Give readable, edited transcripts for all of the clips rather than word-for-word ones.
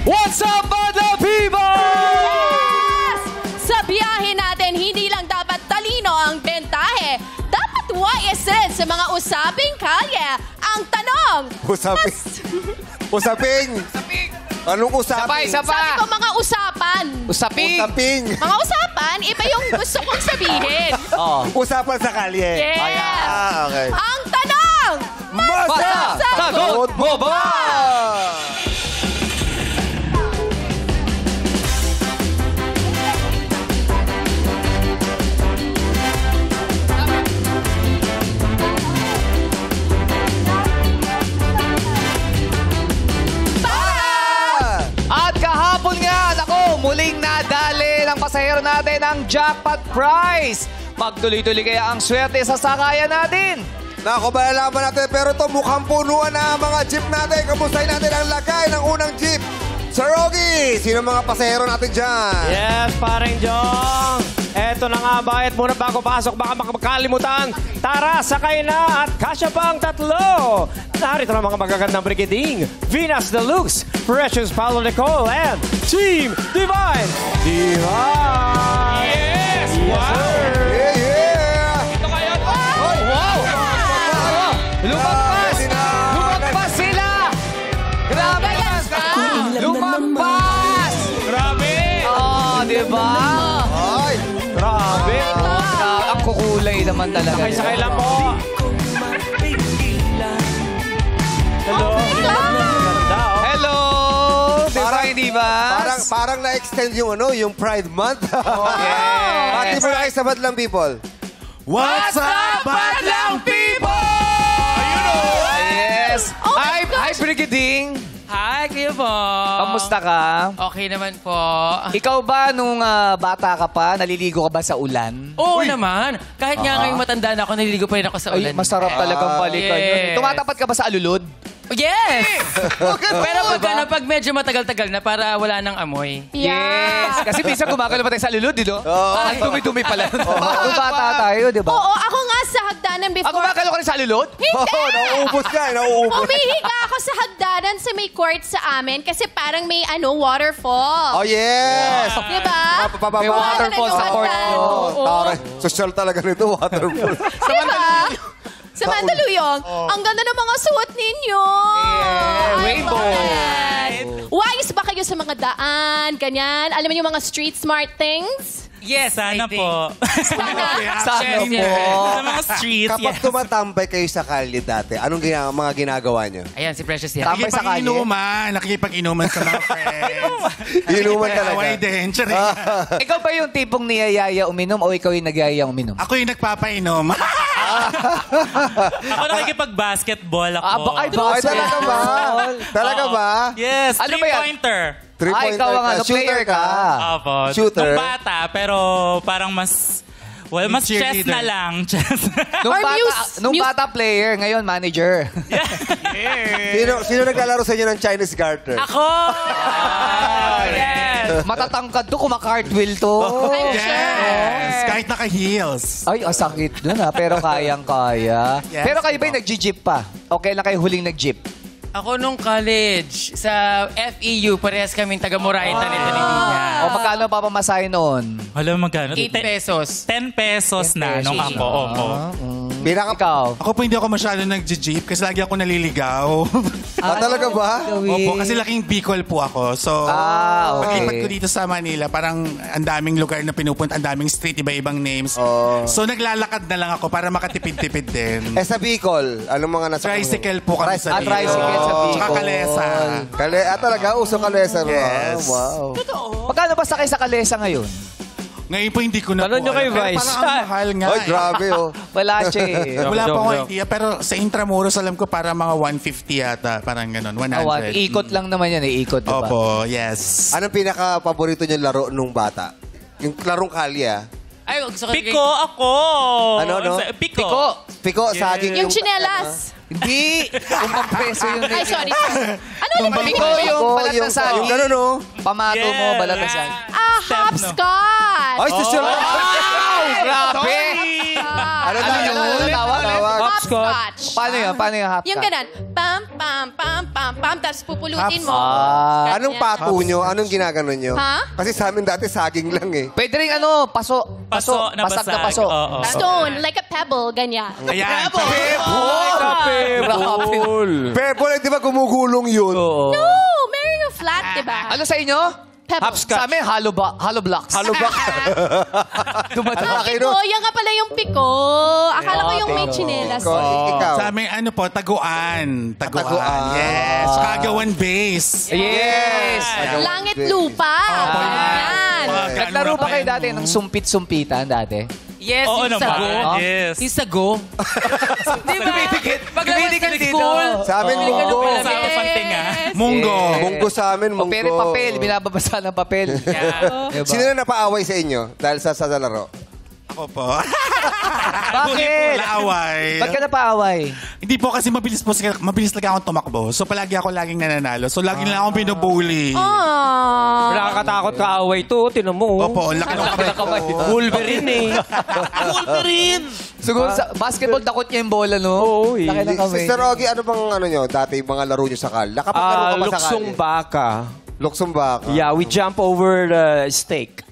What's up, Badla people? Yes! Sa biyahe natin, hindi lang dapat talino ang bentahe. Dapat wais rin sa mga usaping kalye. Ang tanong... Usaping. Anong usaping? Isa pa. Sabi ko mga usapan. Usaping. Mga usapan, iba yung gusto kong sabihin. Usapan sa kalye. Yes! Okay. Ang tanong! Masasagot mo ba? At kahapon nga, muling nadali ng pasahero natin ang jackpot prize. Magtuloy-tuloy kaya ang swerte sa sakayan natin. Nako, malalaman natin. Pero ito, mukhang punuan na ang mga jeep natin. Kamustahin natin ang lagay ng unang jeep. Sir Ogie, sino mga pasahero natin dyan? Yes, paring Jong. Eto na nga, bayad muna bago pasok. Baka makakalimutan. Tara, sakay na at kasya pang tatlo. Narito na mga magagandang brigading. Venus Deluxe, Precious Paulo Nicole, and Team Divine. Divine! Yes! Wow! Yeah, yeah! Ito kayo. Wow! Lumagpas! Lumagpas sila! Grabe! Lumagpas! Grabe! Oh, diba? Ay! Grabe. Ang kukulay naman talaga. Sakay lang po. Hello. Ganda, oh. Hello! Divine Divas! Parang na-extend yung yung Pride Month. Yes! Pati mo na kayo sa Badlang People. What's up, Badlang People? Ayun o! Yes! Oh my Hi, Brigading! Hi, kayo po. Kamusta ka? Okay naman po. Ikaw ba, nung bata ka pa, naliligo ka ba sa ulan? Oo naman. Kahit nga ngayong matanda na ako, naliligo pa rin ako sa Ay, ulan. masarap talagang balikan yun. Yes. Tumatapat ka ba sa alulod? Yes! Pero pag medyo matagal-tagal na para wala nang amoy. Yes! Kasi minsan gumagalaw pa tayo sa alulod, di no? Ang dumi-dumi pala. Nung bata tayo, di ba? Oo, ako nga sa hagdanan before. gumagalaw ka rin sa alulod? Hindi! Nauubos ka, nauubos. Umihiga ako sa hagdanan sa may court sa amin kasi parang may waterfall. Oh, yes! Diba? May waterfall sa court mo. Taray, social talaga nito, waterfall. Diba? Sa Mandaluyong, ang ganda ng mga suot ninyo. Yeah, rainbow. Wise ba kayo sa mga daan, ganyan? Alam mo yung mga street smart things? Yes, Sana I think. po. Sana? Sana Yes, po. yes. Sa mga streets, Kapag yes. tumatambay kayo sa kalye dati, anong mga ginagawa nyo? Ayan, si Precious yan. Tambay sa kalye. Nakikipag-inuman sa mga friends. Inuman talaga. Away din, charing. Ikaw ba yung tipong niyayaya uminom o ikaw yung nagyayaya uminom? Ako yung nagpapainom. Ako nakikipag-basketball ako. Ay, Ay, talaga ba? Talaga ba? Yes, Ano ba yan? three-pointer. Ikaw ang player ka. Opo. Shooter? Nung bata, pero parang mas... Well, mas chess Cheerleader. na lang. Chess. Nung bata player, ngayon manager. Sino naglalaro sa inyo ng Chinese garter? Ako! Yes! Matatangkad to, kumaka-cartwheel to. I'm sure. Yes, kahit naka-heels. Ay, ang sakit dun pero kayang-kaya. Yes. Pero kayo ba yung nag-jeep pa? Okay lang kayo huling nag-jeep? Ako nung college, sa FEU, parehas kaming taga-Morayan na nito ni Nina. O magkano pa pamasahe noon? Wala magkano? 8 pesos. 10 pesos na nung ako. Opo. Ikaw? Ako po hindi ako masyado nag-jeep kasi lagi ako naliligaw. Talaga ba? Opo, kasi laking Bicol po ako. So, okay. paglipat ko dito sa Manila, parang ang daming lugar na pinupunta, ang daming street, iba-ibang names. So, naglalakad na lang ako para makatipid-tipid din. Sa Bicol, anong mga nasa... Tricycle po kami sa Bicol. Tricycle sa Bicol. Tsaka kalesa. Talaga? Uso kalesa mo? Yes. Wow. Magkano ba sakay sa kalesa ngayon? Ngayon po hindi ko na Tanong po nyo kay alam. Pero Vice. parang ang mahal nga. Ay, grabe oh. Wala siya eh. Wala pa akong Joke. idea. Pero sa Intramuros, alam ko para mga 150 yata. Parang ganun, 100. Ikot lang naman yan eh. Ikot, diba? Opo, yes. Anong pinaka-paborito niyong laro nung bata? Yung larong kalye, ah. Ay, gusto ko Piko ako. Ano? Piko. Piko, saging Yung chinelas. Hindi. Kung pang-preso yung... Ay, sorry. Ano naman? Piko yung balat na saging. Yung gano'n, no? Pamato mo, balat na saging. Hopscotch. Ay, social. Wow! Grabe! Ano Ano tawag? yun? Ano tawag? hopscotch. Paano yun? Paano yung hopscotch? Yung ganun. Pam, pam, pam, pam, pam. Tapos pupulutin mo. Anong pato nyo? Anong ginaganon nyo? Ha? Kasi sa amin dati saging lang eh. Pwede rin paso. Paso na basag na basag. paso. Oo. Stone, like a pebble, ganyan. Ayan. Pebble, di ba gumugulong yun? No, meron yung flat, diba? Ano sa inyo? Pebble. Sa amin, hollow blocks. Ano ba? Ah, piko, yan nga pala yung piko. Akala ko yung may chinelas. Ikaw. Sa amin, ano po, taguan. Taguan. Yes. Kagawan base. Yes! Langit lupa. Yan. Naglaro ba kayo dati ng sumpit-sumpitan dati? Yes, Oo yung naman. sago. Yes. Yung sago. Di ba? Paglabas Dumidikit ng dito. school. Sa amin, munggo. Sa pantinga. Munggo. Munggo sa amin, munggo. Papel, papel. Binababasa ng papel. Diba? Sino na napaaway sa inyo dahil sa laro? Ako po. Bakit? Laaway. Ba't ka napaaway? Hindi po kasi mabilis lang akong tumakbo. So palagi ako laging nananalo. So lagi lang akong binubuli. Aww. Nakakatakot ka away to. Tinan mo. Opo, laki ng kamay ko. Wolverine eh. Siguro sa basketball, takot niya yung bola, no? Oo, eh. Laki ng kamay. Sister Ogie, ano bang ano nyo? Dati mga laro nyo sa kal? Nakapaglaro ka ba sa kal? Luksong baka. Luksong baka. Yeah, we jump over the steak.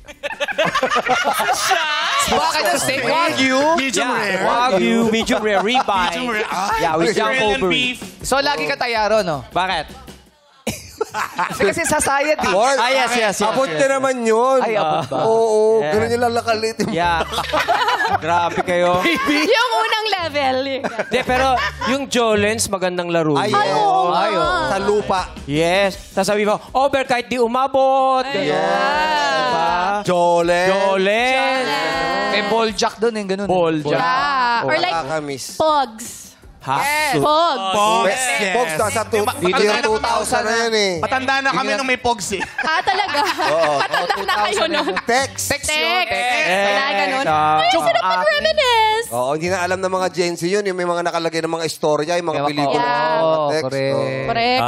Baka ng steak wagyu. Medium rare. Wagyu, medium rare, ribeye. Medium rare. Ah, Yeah, we jump Australian over. beef. So, lagi ka tayaro, no? Bakit? Kasi sa sayat, eh. Boy, Yes. abot ka naman yun. Ay, abot ba? Oo, Yeah. ganun yung lalakalit. Yeah. Grabe kayo. Yung unang level. Hindi, pero yung Jolens, magandang laro. Ay, yun. oo. Sa lupa. Yes. Tapos sabi mo, over kahit di umabot. Diba? Jole. Jolens. May ball jack doon, yung ganun. Ball jack. Yeah. Or like, Nakakamiss. pogs. Haso. Pog. Pogs, Fox, yes. nasa dito yung 2,000 na yan eh. Matanda na kami nung may pogs eh. Ah, talaga? Matanda na kayo nun. Text. Text yun. Text. Wala ganun. Ah, Ay, sarap mag-reminisce. Oo, hindi na alam ng mga Gen Z yun. Yung may mga nakalagay ng mga istorya, yung mga Yung mga- pelikula. Yeah. mga text. correct. Oo. Correct.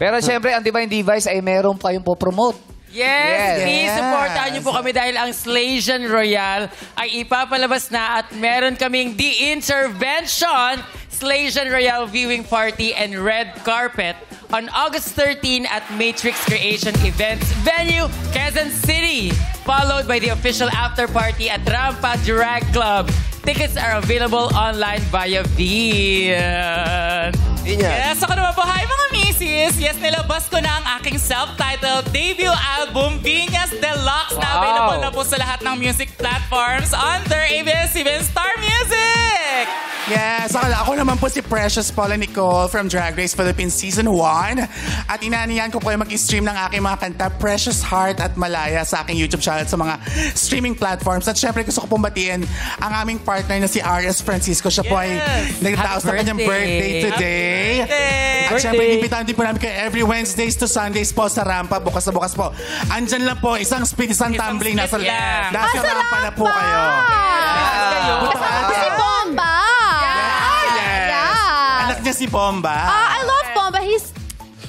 Pero syempre, ang Divine Device ay meron pa yung po-promote. Yes, please Yes. supportahan niyo po kami dahil ang Slasian Royale ay ipapalabas na at meron kaming The Intervention, Slasian Royale Viewing Party and Red Carpet on August 13 at Matrix Creation Events Venue, Quezon City, followed by the official after party at Rampa Drag Club. Tickets are available online via Vian. Yes, ako naman po. Hi mga misis! Yes, nilabas ko na ang aking self-titled debut album, Venus Deluxe, na available na po sa lahat ng music platforms under ABS-CBN Star Music! Yes, ako naman po si Precious Paula Nicole from Drag Race Philippines Season 1. At inaaniyan ko po ay mag-stream ng aking mga kanta Precious Heart at Malaya sa aking YouTube channel sa mga streaming platforms. At syempre gusto ko pong batiin ang aming partner na si Arias Francisco. Siya po ay nagtaos na kanyang birthday today. At syempre inimbitahan din po namin kayo every Wednesdays to Sundays po sa Rampa. Bukas na bukas po. Andyan lang po, isang speed, isang tumbling. Nasa lang. Rampa na po kayo. Kasama ko si Bomba. Yeah. Anak niya si Bomba. I love Bomba.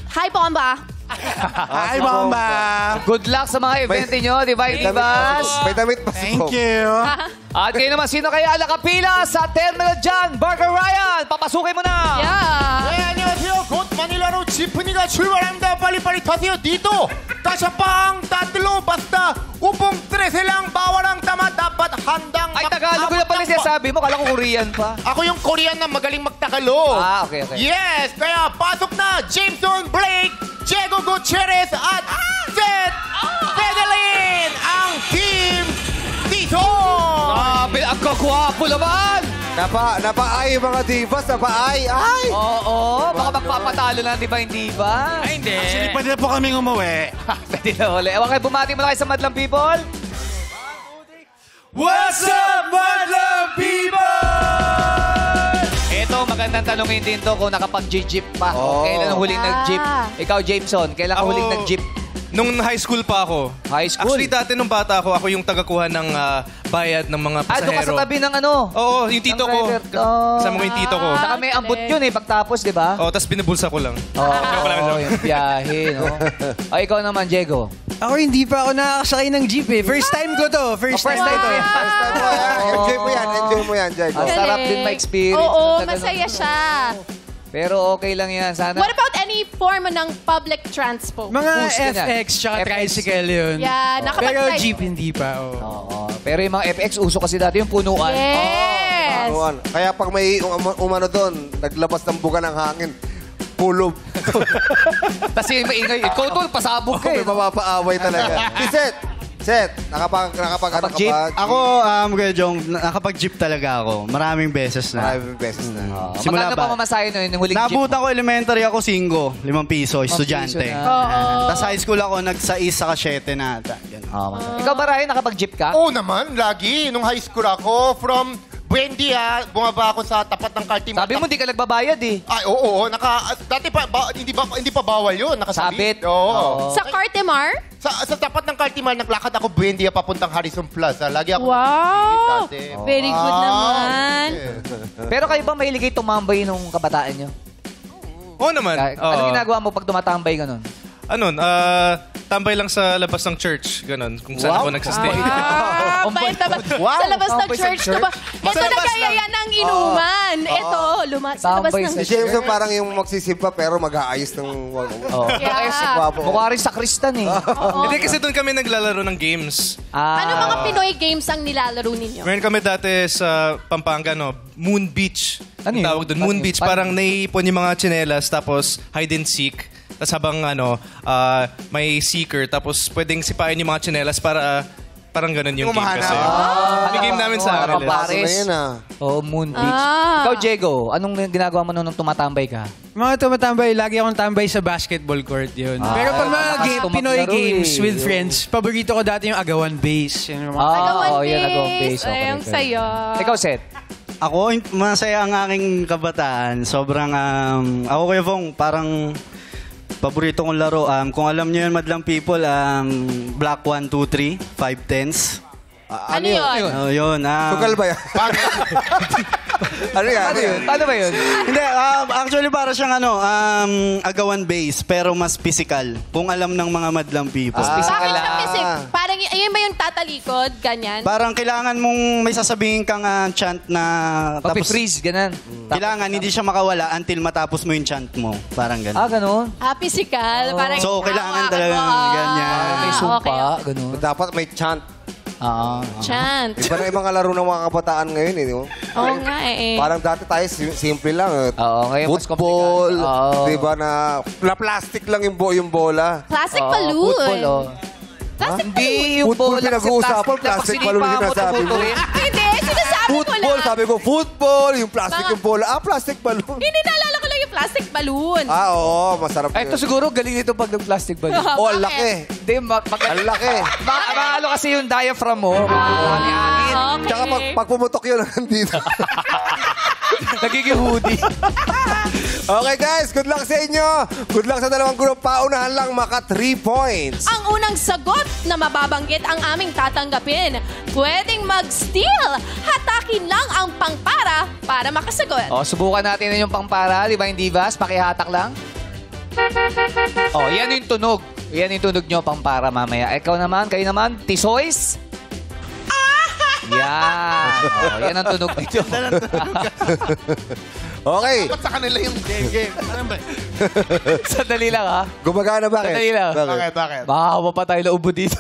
Hi, Bomba. Hi, Bomba. Good luck sa mga event niyo, Divine Divas. May damit pa si Thank Pop. you. At kayo naman, sino kaya nakapila sa terminal dyan? Burger Ryan, papasukin mo na! Yeah. 네, 안녕하세요. 곧 마닐라로 지프니가 출발합니다. 빨리빨리 타세요. Dito, kasapang tatlo, basta upong treselang bawarang tama dapat handang Ay, Tagalog na pala siya sabi mo. Kala ko Korean pa. Ako yung Korean na magaling magtagalog. Ah, okay. Yes, kaya pasok na Jameson Blake, Diego Gutierrez at Seth Fedelin ang team dito. Ang kagwapo naman! Napaay mga divas, napaay. Ay! Oo, baka magpapatalo na, Divine Divas. Ay, hindi. Actually, pwede na po kaming umuwi. Pwede na uli. Ewan kayo, bumati mo na kayo sa Madlang People. What's up, Madlang people? Ito, magandang tanongin din to kung nakapag-jeep pa. Oh. Kailan ang huling nag-jeep? Ikaw, Jameson, kailan ka huling nag-jeep? Nung high school pa ako. High school? Actually, dati nung bata ako yung tagakuha ng bayad ng mga Ah, doon ka pasahero. sa tabi ng ano? Oo, yung tito Ng ko. driver. Oh. Kasama ko yung tito ko. Saka may ambot yun eh, pagtapos, di ba? Oo, tapos binubulsa ko lang. Oo, yung biyahe, no? Ay, ikaw naman, Diego. Ako hindi pa ako nakakasakay ng jeep eh. First time ko to. First time to. First time mo yan. Enjoy mo yan. Enjoy mo yan, Jai. Ang sarap din ma-experience. Oo, na ganun. masaya siya. Pero okay lang yan. Sana. What about any form ng public transport? Mga Bus ka na. FX tsaka FX. tricycle yun. Yeah, Pero nakapag-try. jeep hindi pa. Oh. Oo. Pero yung mga FX, uso kasi dati yung punuan. Yes. Kaya pag may umano doon, naglabas ng buga ng hangin, pulob. Tapos yung maingay, ikaw tol, pasabog ka May eh. mapapaaway talaga. Seth, nakapag ano ka Nakapag-jeep? ba? Ako, Kuya Jong, nakapag-jeep talaga ako. Maraming beses na. Maraming beses na. Magkano pa mamasahe nun yung huling jeep? Nabutan ko elementary ako, 5 piso, estudyante. piso Tapos high school ako, nag-6 saka 7 na ata. Ikaw ba, Ryan, nakapag-jeep ka? Oo naman, lagi. Nung high school ako, from Buendia, bumaba ako sa tapat ng Cartimar. Sabi mo, di ka nagbabayad eh. Ay, oo. Dati pa, hindi pa bawal yun. Sabit? Nakasabit. Oo. Sa Cartimar? Sa tapat ng Cartimar, naglakad ako Buendia papuntang Harrison Plaza. Lagi ako Wow! dati. Very good naman. Pero kayo ba mahilig kayo tumambay nung kabataan nyo? Oo naman. Ano ginagawa mo pag tumatambay ganun? Tambay lang sa labas ng church, ganun, kung saan ako nagsastay. Bait naman. Sa labas ng Tambay sa church, church? diba? Ito na kaya yan ang inuman. Ito, sa labas Tambay ng sa Si Jameson parang yung magsisimpa pero mag-aayos ng... Yeah. Mukha rin sa Kristan eh. Hindi kasi doon kami naglalaro ng games. Ano mga Pinoy games ang nilalaro ninyo? Meron kami dati sa Pampanga, Moon Beach. Ano yun? Tawag doon, Moon Beach. Parang naiipon yung mga tsinelas, tapos hide and seek. Tapos habang may seeker, tapos pwedeng sipain yung mga tsinelas para parang ganun yung game kasi. Yung game namin sa Parang Ariles. Paris. na yun ah. Oh, Moon Beach. Ikaw, Diego, anong ginagawa mo nung tumatambay ka? Mga tumatambay, lagi akong tambay sa basketball court yun. Pero pag mga malakas Pinoy tumaklaro games eh. with friends, paborito ko dati yung agawan base. Yun yung mga Agawan yan, base. agawan base. Okay, Ay, ang okay. saya. Ikaw, Seth. Ako, masaya ang aking kabataan. Sobrang, ako Kuya Vong, parang paborito kong laro. Kung alam niyo yun, Madlang People, Black 1, 2, 3, 5 tens. Ano yun? Oh, yun. Sugal ba yan? Ano yan? Ano yun? Paano ba yun? Hindi, actually para siyang agawan base, pero mas physical. Kung alam ng mga Madlang People. Bakit siya kasi? Parang, ayun ba yung tatalikod? Ganyan? Parang kailangan mong may sasabihin kang chant na... Pag-freeze, ganun. Kailangan hindi siya makawala until matapos mo yung chant mo. Parang ganun. Ganun. Physical. Parang So, kailangan hawakan talaga mo. ganyan. May sumpa, Okay. ganun. Dapat may chant. Chant. Iba na yung mga laro ng mga kabataan ngayon eh. Di ba? Oo nga eh. Parang dati tayo, simple lang. Oo, ngayon mas Football, komplikado. Oo. di ba na plastic lang yung bola. Plastic Oo, balloon. football, oh. Plastic Hindi, balloon. yung Football bola kasi pinag-uusapan, plastic lang. plastic Pag balloon sinipa mo, sinasabi mo. tumutuloy. Hindi, sinasabi ko Football, lang. sabi ko, football, yung plastic Mga- yung bola. Plastic balloon. Hindi, naalala ko lang yung plastic balloon. Oo, masarap Ay, yun. ito siguro galing nito pag nag-plastic balloon. Oh, ang laki. Hindi, Ang laki. Maalo kasi yung diaphragm mo. Hangin. Okay. Tsaka pag pumutok yun, nandito. Nagiging hoodie. Okay guys, good luck sa inyo. Good luck sa dalawang group. Paunahan lang maka 3 points. Ang unang sagot na mababanggit ang aming tatanggapin. Pwedeng mag-steal. Hatakin lang ang pangpara para makasagot. Subukan natin yung pangpara, di ba, hindi Divas? Pakihatak lang. Yan yung tunog. Yan yung tunog nyo, pangpara mamaya. Ikaw naman, kayo naman, Tisoys. Yan. Yan ang tunog nito. Okay. Ba't sa kanila yung game? Ano ba? Sandali lang, ha? Gumagana bakit? Sandali lang. Bakit? Makahawa pa tayo na ubo dito.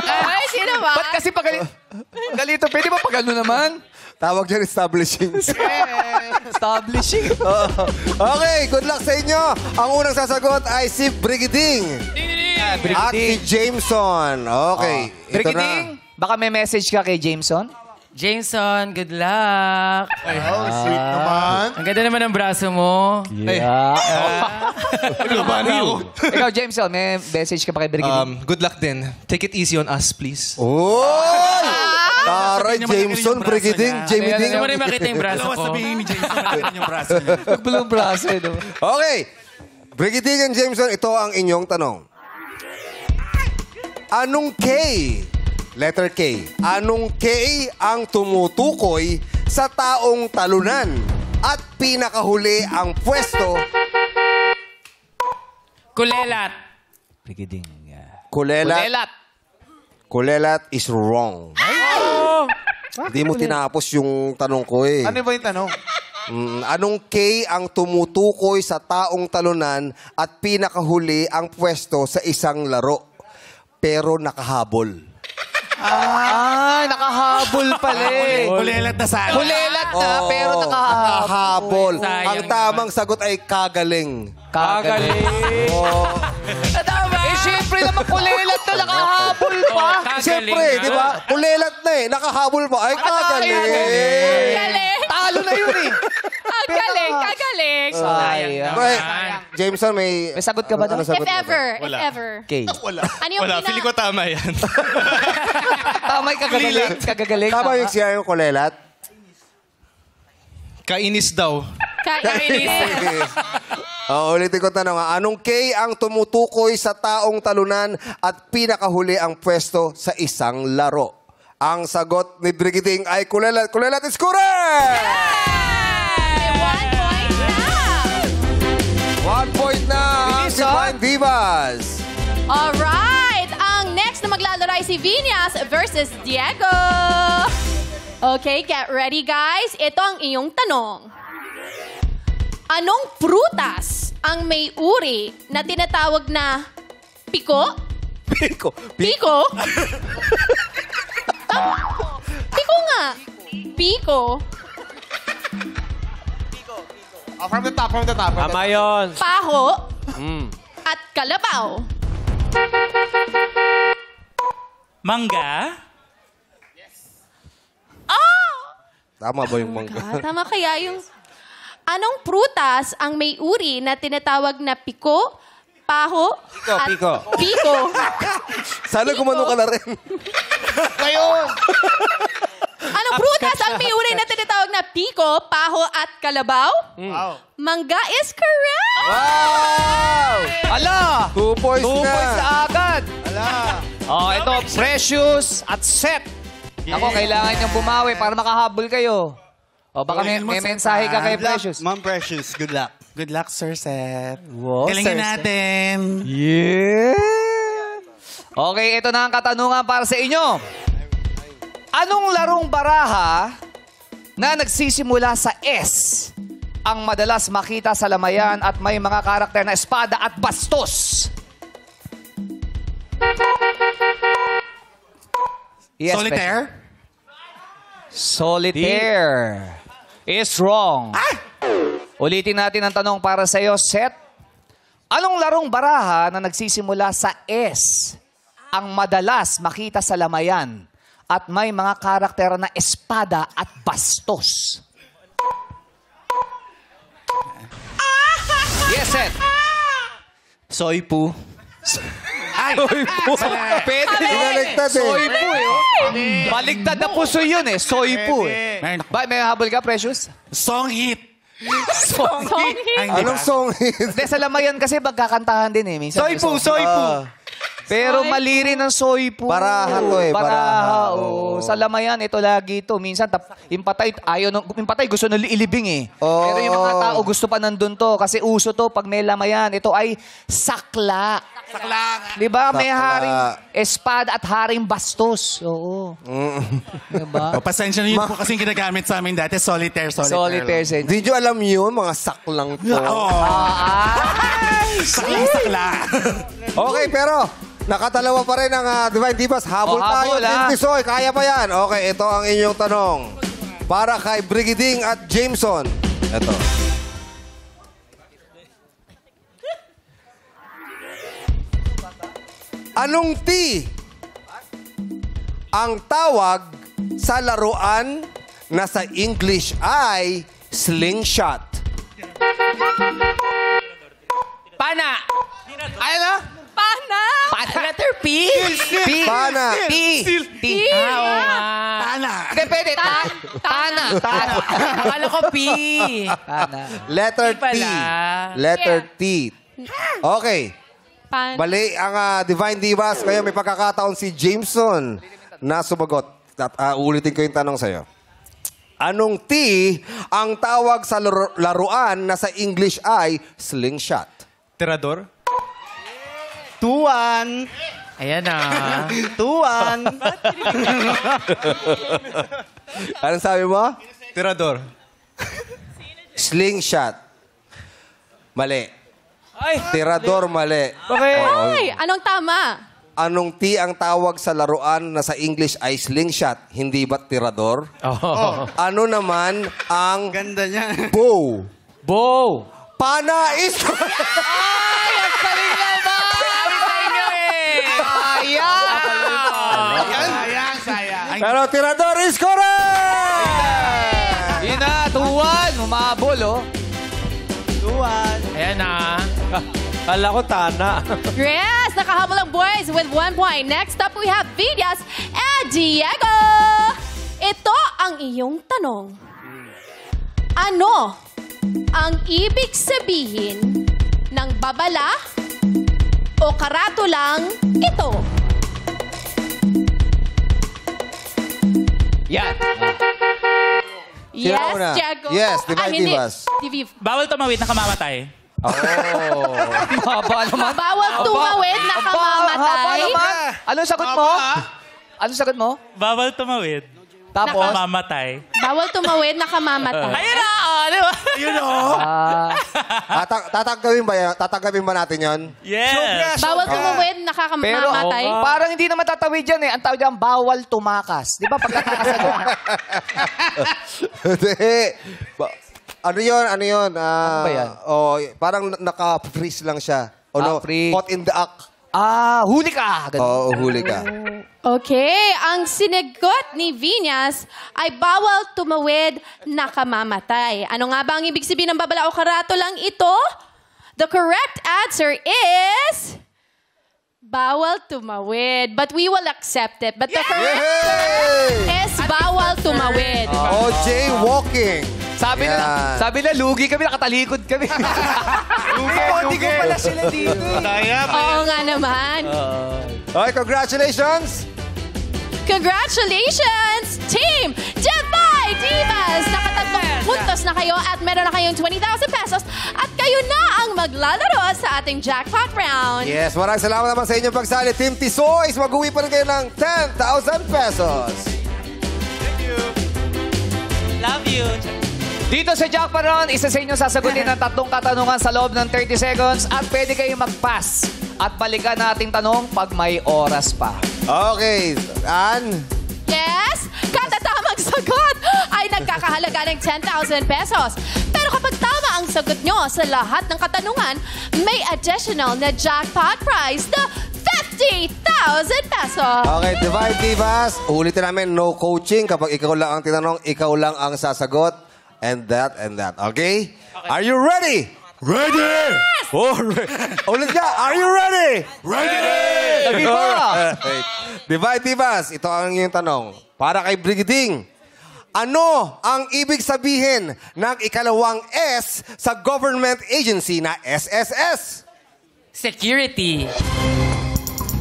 Ay, sino ba? Ba't kasi pagalito? Pwede ba pag ano naman? Tawag dyan establishing. Establishing. Okay, good luck sa inyo. Ang unang sasagot ay si Brigading. At si Jameson. Okay. Ito na. Brigading, baka may message ka kay Jameson? Jameson, good luck. Sweet naman. Ang ganda naman ng braso mo. Yeah. Laban ako. Ikaw, Jameson, may message ka pa kay Brigading? Good luck din. Take it easy on us, please. Oy! Taray, Jameson, Brigading, Jamie Gusto mo rin makita yung braso ko. Sabihin ni James na yung braso niya. Nagbulong braso, eh, no? Okay. Brigading and Jameson, ito ang inyong tanong. Anong K? Letter K. Anong K ang tumutukoy sa taong talunan at pinakahuli ang pwesto? Kulelat. Brigading. Kulelat. Kulelat is wrong. Hindi mo tinapos yung tanong ko eh. Ano ba yung tanong? Anong K ang tumutukoy sa taong talunan at pinakahuli ang pwesto sa isang laro? Pero nakahabol. Nakahabol pala eh. Kulelat na sana. Kulelat na, pero nakahabol. Nakahabol. Ang tamang sagot ay kagaling. Kagaling. Eh, syempre naman kulelat na nakahabol pa. Siyempre, di ba? Kulelat na eh. Nakahabol pa. Ay, kagaling. Galing. Talo na yun eh. Ang galing, kagaling. Okay, Jameson, may sagot ka ba doon? ano sagot If mo? ever, if ever. Okay. Ano yung Wala, feeling ko tama yan. Tama yung kagagaling. Kagagaling. Tama yung siya yung kulelat? Kainis daw. Kainis. Ulitin ko tanong. Anong K ang tumutukoy sa taong talunan at pinakahuli ang pwesto sa isang laro? Ang sagot ni Brigiting ay kulelat. Kulelat is correct! May 1 point na. 1 point na ang Divine Divas. Alright, ang next na maglalaro ay si Vinyas versus Diego. Okay, get ready guys. Ito ang iyong tanong. Anong prutas ang may uri na tinatawag na piko? Piko. Piko? Piko nga. Piko. From the top. Tama yun. Paho. At kalabaw. Mangga? Tama ba yung mangga? Tama kaya yung... Anong prutas ang may uri na tinatawag na piko, paho, at piko? Sana gumano ka na rin. Anong prutas ang may uri na tinatawag na piko, paho, at kalabaw? Mangga is correct! Wow! Ala! 2 points 2 na. points na agad. Ala. Oh, ito, Precious at Seth. Ako, kailangan niyong bumawi para makahabol kayo. O, baka may mensahe ka kay Precious. Ma'am Precious, good luck. Good luck, Sir Seth. Wow, Galingin Sir natin. Yeah! Okay, ito na ang katanungan para sa inyo. Anong larong baraha na nagsisimula sa S ang madalas makita sa lamayan at may mga karakter na espada at bastos? Yes, Solitaire? Solitaire is wrong. Ulitin natin ang tanong para sa iyo, Seth. Anong larong baraha na nagsisimula sa S ang madalas makita sa lamayan at may mga karakter na espada at bastos? Yes, Seth. Soypu. Pwede. Binaligtad eh. Soypu eh. Baligtad na puso yun eh. Soypu eh. May habol ka, Precious? Song hit. Song hit. Ay, hindi Anong ba? song? Hindi, sa lamayan kasi magkakantahan din eh. Minsan, Soypu. Pero mali rin ang soypu. Baraha to eh, baraha. Baraha, oo. Sa lamayan, ito lagi ito. Minsan, yung patay, yung patay gusto na ilibing eh. Oo. Pero yung mga tao gusto pa nandun to. Kasi uso to, pag may lamayan, ito ay sakla. Sakla. Di ba? May Sakla. haring espada at haring bastos. Oo. Diba? O, pasensya na yun po kasing ginagamit sa amin dati. Solitaire. Solitaire lang. sense. Di nyo alam yun, mga saklang to. Oo. Sakla. Okay, pero nakatalawa pa rin ang Divine Divas. Habol tayo. Habol, ha? Tisoy, kaya pa yan. Okay, ito ang inyong tanong. Para kay Brigading at Jameson. Ito. Anong T ang tawag sa laruan na sa English ay slingshot? Pana! Ano? Pana! Letter P? P. Pana. P. P. Tana. Hindi, pwede. Tana. Tana. Akala ko P. Tana. Letter T T. pala. Letter T. Okay. Pana. Mali ang Divine Divas. Ngayon may pagkakataon si Jameson na sumagot. Ulitin ko yung tanong sa'yo. Anong T ang tawag sa laruan na sa English ay slingshot? Tirador? 2-1. Ayan na. Tuwan. Anong sabi mo? Tirador. Slingshot. Mali. Ay! Tirador, mali. Okay. Ay, anong tama? Anong T ang tawag sa laruan na sa English ay slingshot, hindi ba tirador? Ano naman ang Ganda niya. bow? Bow! Panais! Ay, ang galing naman! Ayan! Sayang. Pero tirador is correct! Yun na, tuwan. Humabol, oh. Tuwan. Ayan na. Kala ko tana. Yes, nakahabol ang boys with 1 point. Next up, we have Vinyas and Diego. Ito ang iyong tanong. Ano ang ibig sabihin ng babala o karatulang ito? Yan. Yes, una? Diego. Yes, Divine hindi. Divas. Bawal tumawid, nakamamatay. Haba naman. Bawal tumawid, Haba nakamamatay. naman. Anong sagot mo? Anong sagot mo? Bawal tumawid, Tapos? nakamamatay. Bawal tumawid, nakamamatay. Ayun na! Di ba? Tatanggapin ba yan? Tatanggapin ba natin yon? Yes! Bawal tumawid, Pero nakamamatay. parang hindi naman tatawid yan eh. Ang tawag dyan, bawal tumakas. Di ba pagkatakas na doon? Hindi. Ano yun? Ano yun? ba yan? Parang naka-freeze lang siya. O no? freeze. Caught in the act. Huli ka. Ganun. Oo, huli ka. Okay, ang sinagot ni Vinyas ay bawal tumawid, nakamamatay. Ano nga ba ang ibig sabihin ng babala o karatulang ito? The correct answer is bawal tumawid. But we will accept it. But the correct Yay! is bawal tumawid. O, jaywalking. Sabi na, lugi kami, nakatalikod kami. Lugi ko pala sila dito. Oo nga naman. Okay, congratulations! Congratulations, Team Divine Divas! Nakatatlong puntos na kayo at meron na kayong 20,000 pesos at kayo na ang maglalaro sa ating jackpot round. Yes, maraming salamat naman sa inyong pagsali. Team Tisoys, mag-uwi pa rin kayo ng 10,000 pesos. Love you! Dito sa Jackpot Round, isa sa inyo sasagutin ng 3 katanungan sa loob ng 30 seconds at pwede kayong mag-pass. At balikan nating tanong pag may oras pa. Okay, Ann? Yes, kada tamang sagot ay nagkakahalaga ng 10,000 pesos. Pero kapag tama ang sagot nyo sa lahat ng katanungan, may additional na jackpot prize na 50,000 pesos. Okay, Divine Divas, ulitin namin, no coaching. Kapag ikaw lang ang tinanong, ikaw lang ang sasagot. And that, and that. Okay? Are you ready? Ready! Yes! Ulit ka, are you ready? Ready! Lagi pa! Divine Divas, ito ang iyong tanong. Para kay Brigading, ano ang ibig sabihin ng ikalawang S sa government agency na SSS? Security.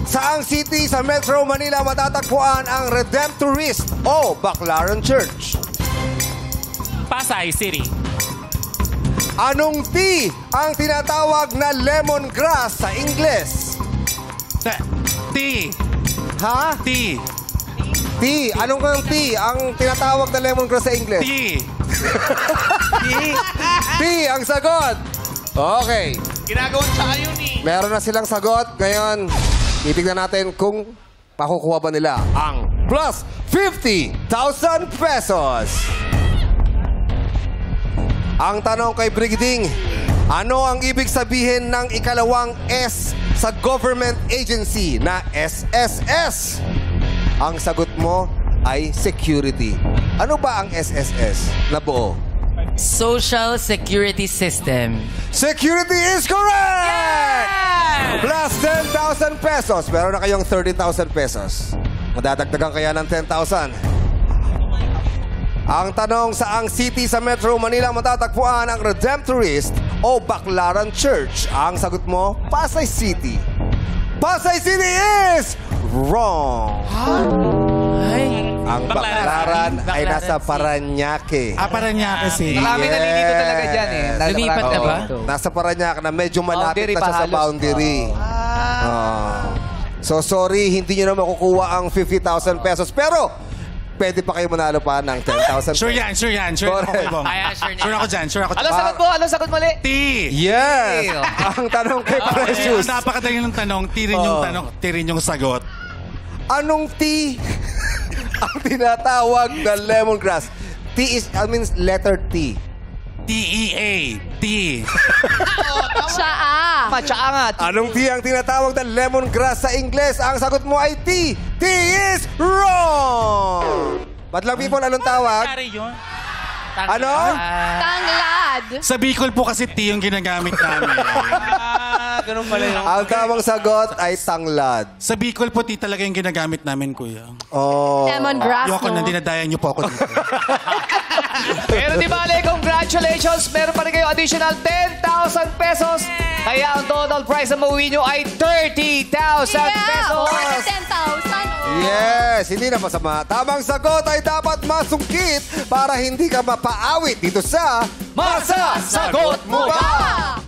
Saang city sa Metro Manila matatagpuan ang Redemptorist o Baclaran Church? Pasay City. Anong T ang tinatawag na lemongrass sa Ingles? T. Ha? T. T. Anong kang T ang tinatawag na lemongrass sa Ingles? T. T ang sagot. Okay. Ginagawang tsaka yun eh. Meron na silang sagot. Ngayon, titignan natin kung makukuha ba nila ang plus 50,000 pesos. Ang tanong kay Brigading, ano ang ibig sabihin ng ikalawang S sa government agency na SSS? Ang sagot mo ay security. Ano ba ang SSS na buo? Social Security System. Security is correct! Plus 10,000 pesos. Meron na kayong 30,000 pesos. Madadagdagan kaya ng 10,000. Ang tanong, saang city sa Metro Manila matatagpuan ang Redemptorist o Baclaran Church? Ang sagot mo, Pasay City. Pasay City is wrong. Ang Baclaran ay nasa Paranaque. Paranaque City. Marami nalilito talaga dyan eh. Lumipat na ba? Nasa Paranaque na medyo malapit Boundary na siya pa sa halos. boundary. So sorry, hindi nyo na makukuha ang 50,000 pesos. Pero, pwede pa kayo manalo pa ng 10,000 pesos. Sure yan. Sure ako, Correct. Bong. Sure ako dyan. Anong sagot mo? T. Yes! Ang tanong kay Precious. Napakadali ng tanong. T rin yung tanong. T rin yung sagot. Anong tea ang tinatawag na lemongrass? Means letter T. T-E-A. T. Tsaa. Matsaangat. Anong tea ang tinatawag na lemongrass sa Ingles? Ang sagot mo ay T. T is wrong! Madlang people, anong tawag? Kari yun. Ano? Tanglad. Sa Bicol po kasi T yung ginagamit namin. Ganun pala yun. Ang tamang sagot ay tanglad. Sa Bicol po T talaga yung ginagamit namin, kuya. Oh. Lemongrass, Yoko na, no? dinadayan niyo po ako dito. Pero di bale, congratulations! Meron pa rin kayo additional 10,000 pesos. Kaya ang total prize na mauwi nyo ay 30,000 pesos. More than 10,000. Yes, hindi na masama. Tamang sagot ay dapat masungkit para hindi ka mapaawit dito sa Masa Sagot Mo Ba?